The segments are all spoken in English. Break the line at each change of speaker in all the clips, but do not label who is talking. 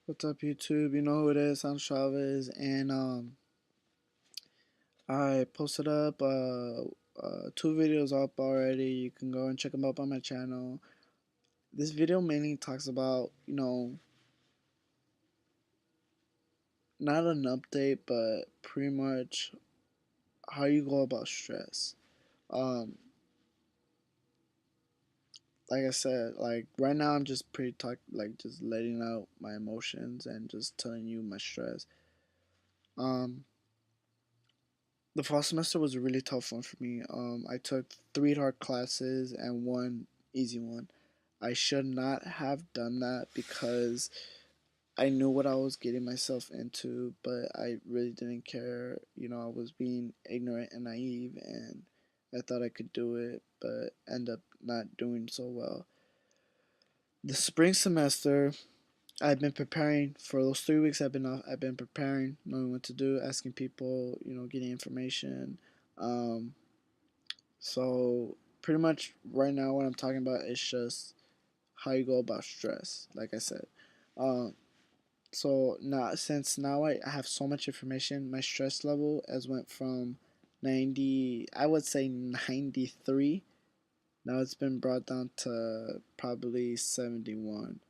What's up, YouTube? You know who it is, I'm Chavez, and I posted up two videos up already. You can go and check them up on my channel. This video mainly talks about, not an update, but pretty much how you go about stress. Um, like I said, like right now I'm just just letting out my emotions and just telling you my stress. Um, The fall semester was a really tough one for me. I took three hard classes and one easy one. I should not have done that because I knew what I was getting myself into, but I really didn't care. I was being ignorant and naive, and I thought I could do it, but end up not doing so well. The spring semester, I've been preparing for those 3 weeks. I've been preparing, knowing what to do, asking people, getting information. Um, So pretty much right now, what I'm talking about is just how you go about stress. Like I said, um, so now since now I have so much information, my stress level has went from 90, I would say 93. Now it's been brought down to probably 71,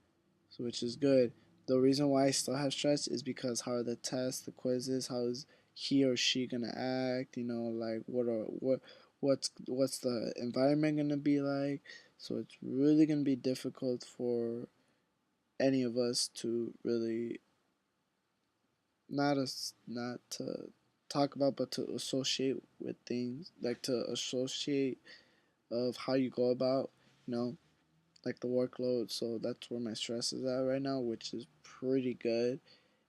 so which is good. The reason why I still have stress is because how are the tests, the quizzes, how is he or she gonna act? Like what's the environment gonna be like? So it's really gonna be difficult for any of us to really not to talk about, but to associate with things, like to associate of how you go about, you know, like the workload. So that's where my stress is at right now, which is pretty good.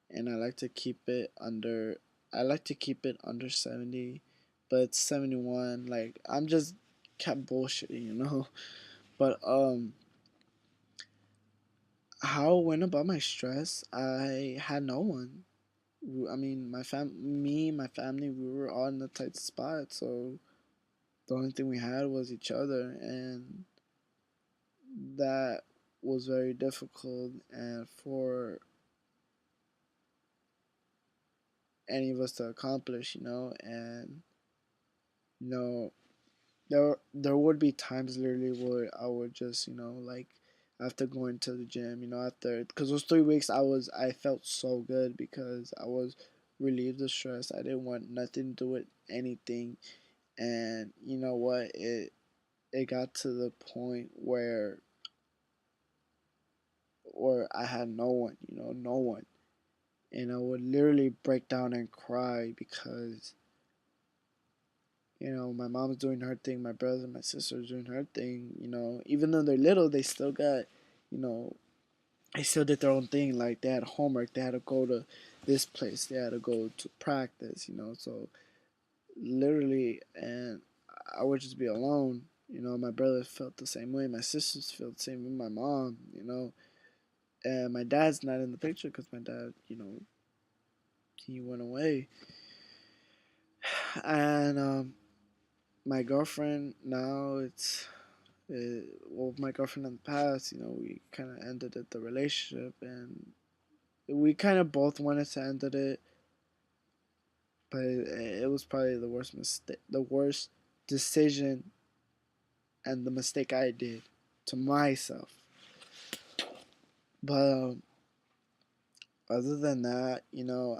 And I like to keep it under 70, but 71, like I'm just kept bullshitting. But how I went about my stress, I had no one. I mean, my family, we were all in a tight spot, so the only thing we had was each other, and that was very difficult. And for any of us to accomplish, and you know, there would be times literally where I would just, like after going to the gym, after, because those 3 weeks I felt so good because I was relieved of stress. I didn't want nothing to do with anything, and you know what, it got to the point where I had no one, no one, and I would literally break down and cry because my mom's doing her thing, my brother and my sister's doing her thing. Even though they're little, they still got, you know, they still did their own thing. Like they had homework, they had to go to this place, they had to go to practice. So literally, and I would just be alone. My brother felt the same way, my sisters felt the same way, my mom. And my dad's not in the picture because my dad, he went away, and my girlfriend now, well, my girlfriend in the past, we kind of ended the relationship, and we kind of both wanted to end it, but it was probably the worst decision, and the mistake I did to myself. But other than that,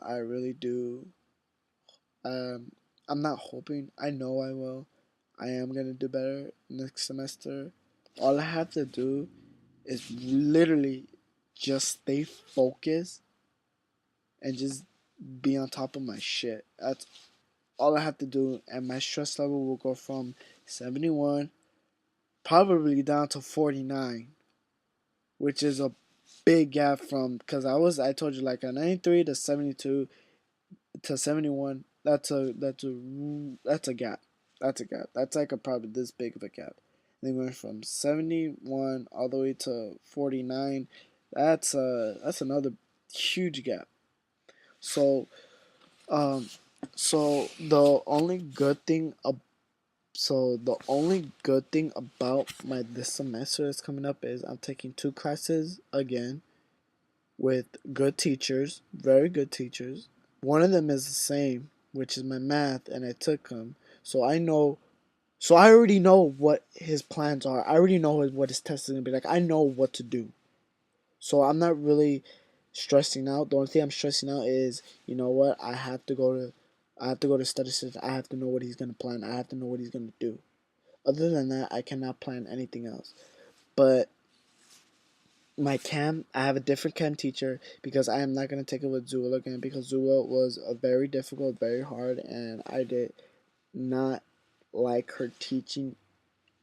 I really do. Um, I'm not hoping. I know I will. I am gonna do better next semester. All I have to do is literally just stay focused and just be on top of my shit. That's all I have to do, and my stress level will go from 71 probably down to 49, which is a big gap from, because I told you, like a 93 to 72 to 71. That's a gap. That's a gap. That's like a probably this big of a gap. They went from 71 all the way to 49. That's another huge gap. So um so the only good thing the only good thing about my this semester that's coming up is I'm taking two classes again. with good teachers, very good teachers. One of them is the same, which is my math, and I took him. So I know, so I already know what his plans are. I already know what his test is gonna be like. I know what to do. So I'm not really stressing out. The only thing I'm stressing out is, you know what, I have to go to study session. I have to know what he's gonna plan. I have to know what he's gonna do. Other than that, I cannot plan anything else. But my chem, I have a different chem teacher because I am not gonna take it with Zula again because Zula was a very difficult, very hard, and I did not like her teaching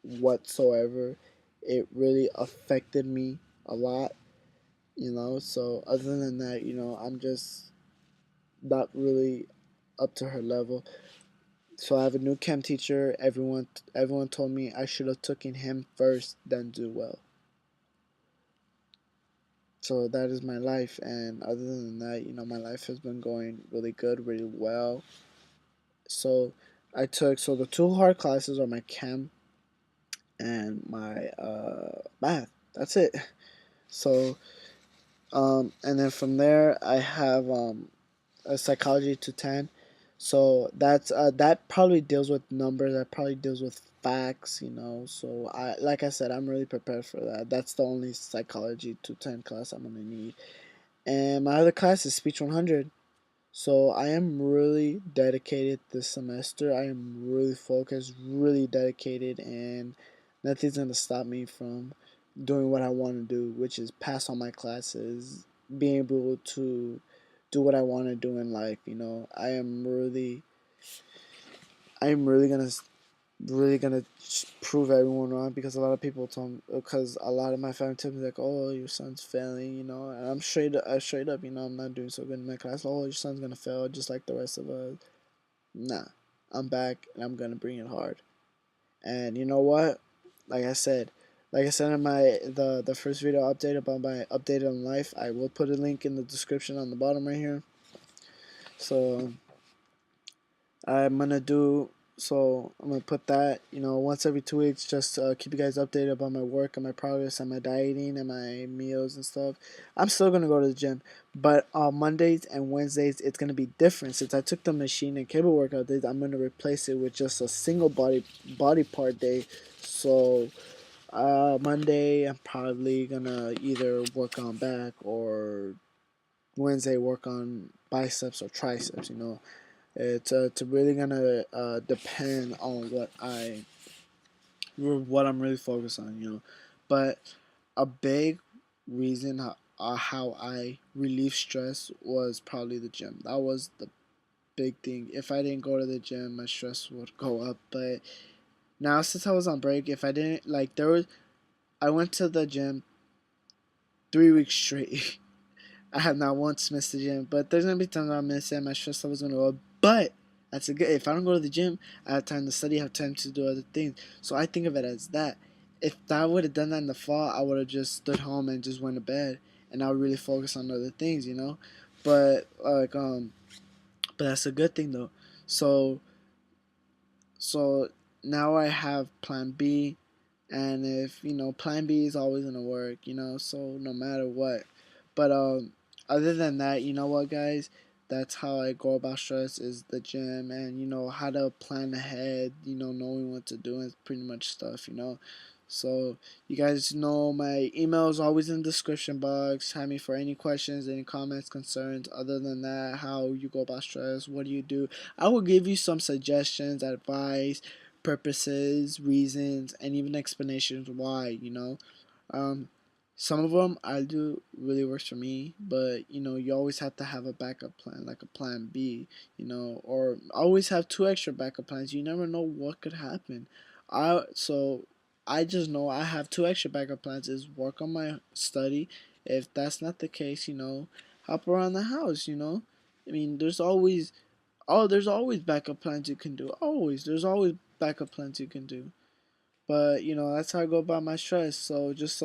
whatsoever. It really affected me a lot, you know. So other than that, you know, I'm just not really up to her level. So I have a new chem teacher. Everyone told me I should have taken him first, then do well. So that is my life, and other than that, you know, my life has been going really good, really well. So so the two hard classes are my chem and my math. That's it. So and then from there I have a psychology 210. So that probably deals with numbers. That probably deals with facts, you know. So like I said, I'm really prepared for that. That's the only psychology 210 class I'm gonna need. And my other class is speech 100. So I am really dedicated this semester. I am really focused, really dedicated, and nothing's gonna stop me from doing what I want to do, which is pass all my classes, being able to do what I want to do in life. You know, I am really gonna prove everyone wrong because a lot of people told me, because a lot of my family told me like, oh, your son's failing, you know, and I'm straight up, you know, I'm not doing so good in my class. Oh, your son's gonna fail just like the rest of us. Nah, I'm back and I'm gonna bring it hard. And you know what? Like I said, like I said in the first video update about my update on life, I will put a link in the description on the bottom right here. So I'm gonna do I'm gonna put that, you know, once every 2 weeks, just to keep you guys updated about my work and my progress and my dieting and my meals and stuff. I'm still gonna go to the gym, but on Mondays and Wednesdays it's gonna be different. Since I took the machine and cable workout days, I'm gonna replace it with just a single body part day. So Monday I'm probably gonna either work on back, or Wednesday work on biceps or triceps, you know. It's really gonna depend on what I'm really focused on, you know. But a big reason how I relieve stress was probably the gym. That was the big thing. If I didn't go to the gym, my stress would go up. But now since I was on break, if I didn't like, I went to the gym 3 weeks straight. I have not once missed the gym, but there's gonna be times I miss it. My stress level's gonna go up. But that's a good. If I don't go to the gym, I have time to study, have time to do other things. So I think of it as that. If I would have done that in the fall, I would have just stood home and just went to bed, and I would really focus on other things, you know. But but that's a good thing though. So so now I have Plan B, and if you know, Plan B is always gonna work, you know. So no matter what, but other than that, you know what, guys, that's how I go about stress, is the gym, and you know how to plan ahead, you know, knowing what to do, and pretty much stuff, you know. So you guys know my email is always in the description box. Have me for any questions, any comments, concerns. Other than that, how you go about stress, what do you do? I will give you some suggestions, advice, purposes, reasons, and even explanations why, you know. Um, some of them I do really works for me, but you know, you always have to have a backup plan, like a plan B, you know, or always have two extra backup plans. You never know what could happen. So I just know I have two extra backup plans, is work on my study. If that's not the case, you know, hop around the house, you know. I mean, there's always backup plans you can do. There's always backup plans you can do. But you know, that's how I go about my stress. So just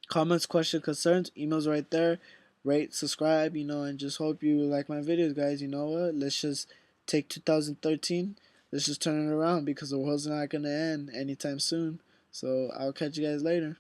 comments, questions, concerns, emails right there. Rate, subscribe, you know, and just hope you like my videos, guys. You know what? Let's just take 2013. Let's just turn it around because the world's not gonna end anytime soon. So I'll catch you guys later.